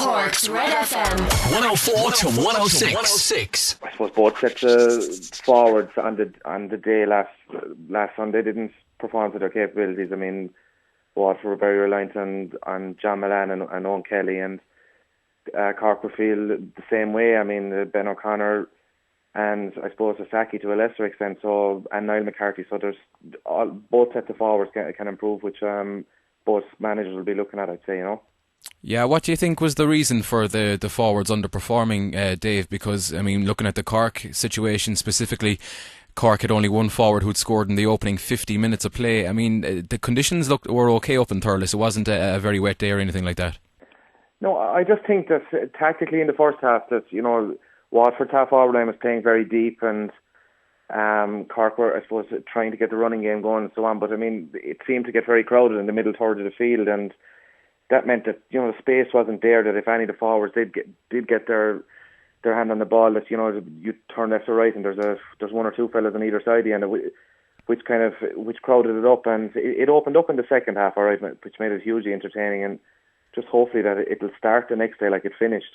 Cork's Red FM. 104 to 106. I suppose both sets of forwards on the day last Sunday didn't perform to their capabilities. I mean, Waterford were very reliant on John Milan and Owen Kelly, and Cork would feel the same way. I mean, Ben O'Connor and I suppose Asaki to a lesser extent, and Niall McCarthy. So there's both sets of forwards can improve, which both managers will be looking at, I'd say, you know. Yeah, what do you think was the reason for the forwards underperforming, Dave? Because, I mean, looking at the Cork situation specifically, Cork had only one forward who'd scored in the opening 50 minutes of play. I mean, the conditions were okay up in Thurles. It wasn't a very wet day or anything like that. No, I just think that tactically in the first half that, you know, Waterford's half forward line was playing very deep, and Cork were, I suppose, trying to get the running game going and so on. But I mean, it seemed to get very crowded in the middle third of the field, and that meant that, you know, the space wasn't there. That if any of the forwards did get their hand on the ball, that, you know, you turn left or right, and there's one or two fellas on either side, and which crowded it up, and it opened up in the second half, all right, which made it hugely entertaining, and just hopefully that it'll start the next day like it finished.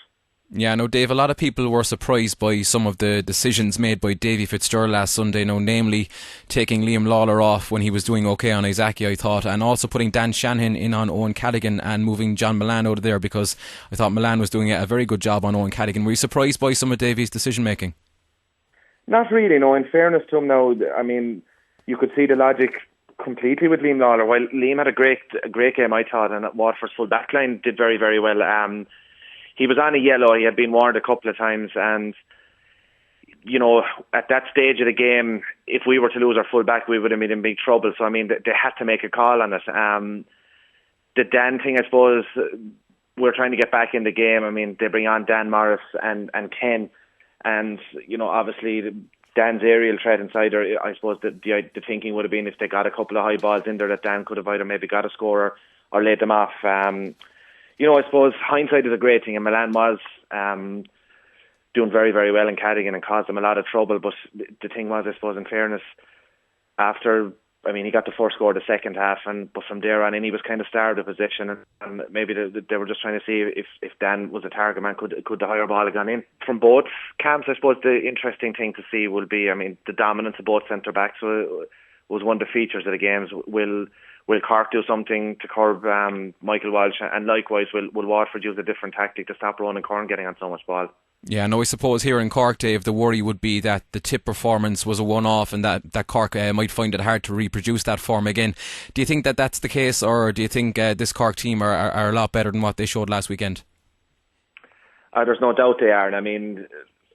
Yeah, no, Dave, a lot of people were surprised by some of the decisions made by Davy Fitzgerald last Sunday, namely taking Liam Lawler off when he was doing okay on Isaki, I thought, and also putting Dan Shanahan in on Owen Cadigan and moving John Milan out of there, because I thought Milan was doing a very good job on Owen Cadigan. Were you surprised by some of Davy's decision making? Not really, no. In fairness to him now, I mean, you could see the logic completely with Liam Lawler. While Liam had a great game, I thought, and Waterford's full back line did very, very well. He was on a yellow. He had been warned a couple of times, and, you know, at that stage of the game, if we were to lose our full back, we would have been in big trouble. So I mean, they had to make a call on it. The Dan thing, I suppose, we're trying to get back in the game. I mean, they bring on Dan Morris and Ken, and, you know, obviously Dan's aerial threat inside, or I suppose the thinking would have been if they got a couple of high balls in there that Dan could have either maybe got a score or laid them off. You know, I suppose hindsight is a great thing, and Milan was doing very, very well in Cadigan and caused them a lot of trouble. But the thing was, I suppose, in fairness, he got the first score the second half, but from there on in, he was kind of starved of possession, and maybe they were just trying to see if Dan was a target man, could the higher ball have gone in. From both camps, I suppose the interesting thing to see will be, I mean, the dominance of both centre backs was one of the features of the games. Will Cork do something to curb Michael Walsh, and likewise will Waterford use a different tactic to stop Ronan Curran getting on so much ball? Yeah, no, I suppose here in Cork, Dave, the worry would be that the tip performance was a one-off, and that Cork might find it hard to reproduce that form again. Do you think that that's the case, or do you think this Cork team are a lot better than what they showed last weekend? There's no doubt they are, and I mean,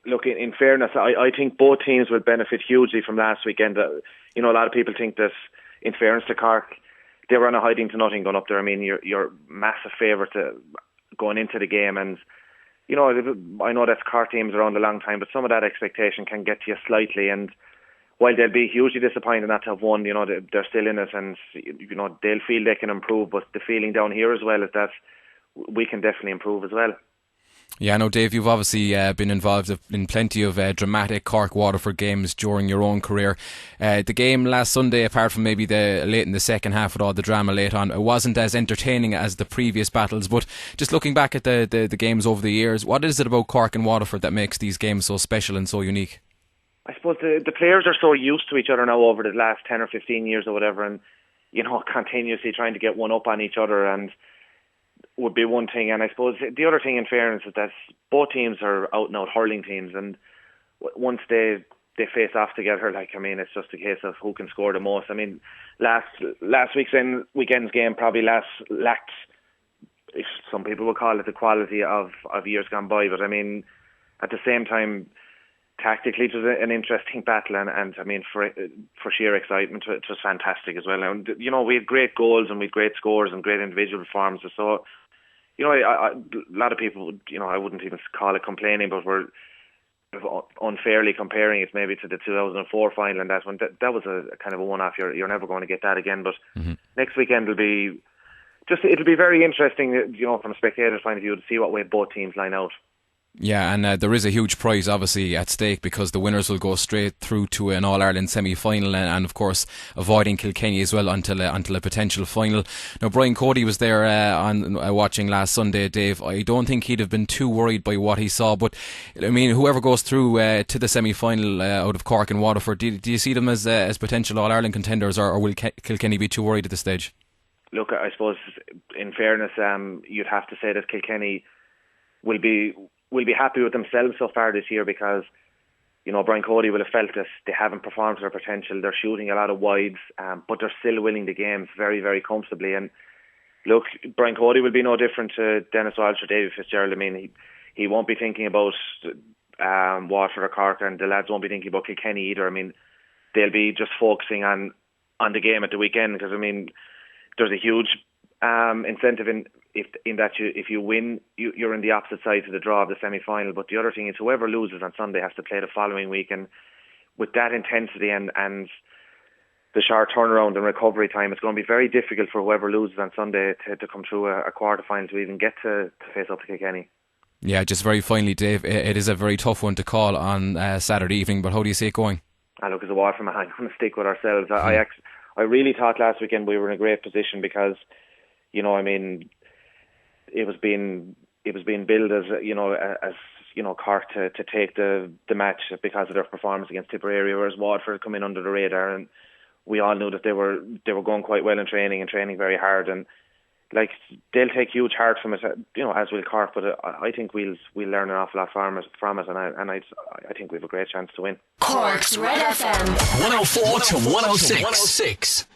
look, in fairness, I think both teams will benefit hugely from last weekend. You know, a lot of people think that, in fairness to Cork, they were on a hiding to nothing going up there. I mean, you're massive favourite going into the game, and, you know, I know that Cork teams around a long time, but some of that expectation can get to you slightly, and while they'll be hugely disappointed not to have won, you know, they're still in it, and, you know, they'll feel they can improve, but the feeling down here as well is that we can definitely improve as well. Yeah, I know, Dave, you've obviously been involved in plenty of dramatic Cork-Waterford games during your own career. The game last Sunday, apart from maybe the late in the second half with all the drama late on, it wasn't as entertaining as the previous battles. But just looking back at the games over the years, what is it about Cork and Waterford that makes these games so special and so unique? I suppose the players are so used to each other now over the last 10 or 15 years or whatever, and, you know, continuously trying to get one up on each other, and would be one thing. And I suppose the other thing, in fairness, is that both teams are out and out hurling teams, and once they face off together, like, I mean, it's just a case of who can score the most. I mean, last weekend's game probably lacked, if some people would call it, the quality of years gone by, but I mean, at the same time, tactically it was an interesting battle, and I mean, for sheer excitement, it was fantastic as well. And, you know, we had great goals and we had great scores and great individual performances, so, you know, a lot of people would, you know, I wouldn't even call it complaining, but we're unfairly comparing it maybe to the 2004 final, and that one, that was a kind of a one-off. You're never going to get that again, but next weekend it'll be very interesting, you know, from a spectator's point of view, to see what way both teams line out. Yeah, and there is a huge prize obviously at stake, because the winners will go straight through to an All-Ireland semi-final, and of course avoiding Kilkenny as well until a potential final. Now, Brian Cody was there on watching last Sunday, Dave. I don't think he'd have been too worried by what he saw, but I mean, whoever goes through to the semi-final out of Cork and Waterford, do you see them as potential All-Ireland contenders, or will Kilkenny be too worried at this stage? Look, I suppose in fairness, you'd have to say that Kilkenny will be happy with themselves so far this year, because, you know, Brian Cody will have felt that they haven't performed to their potential. They're shooting a lot of wides, but they're still winning the games very, very comfortably. And look, Brian Cody will be no different to Dennis Walsh or David Fitzgerald. I mean, he won't be thinking about Waterford or Cork, and the lads won't be thinking about Kilkenny either. I mean, they'll be just focusing on the game at the weekend, because, I mean, there's a huge incentive if you win, you're in the opposite side to the draw of the semi-final. But the other thing is, whoever loses on Sunday has to play the following week, and with that intensity and the short turnaround and recovery time, it's going to be very difficult for whoever loses on Sunday to come through a quarter-final to even get to face up to Kilkenny. Yeah, just very finally, Dave, it is a very tough one to call on Saturday evening, but how do you see it going? Look, as a Waterford man, I'm going to stick with ourselves. I really thought last weekend we were in a great position, because, you know, I mean, it was being billed as Cork to take the match because of their performance against Tipperary, whereas Waterford come in under the radar, and we all knew that they were going quite well in training very hard, and like, they'll take huge heart from it, you know, as will Cork. But I think we'll learn an awful lot from it, and I think we have a great chance to win. Cork's Red FM 104 to 106.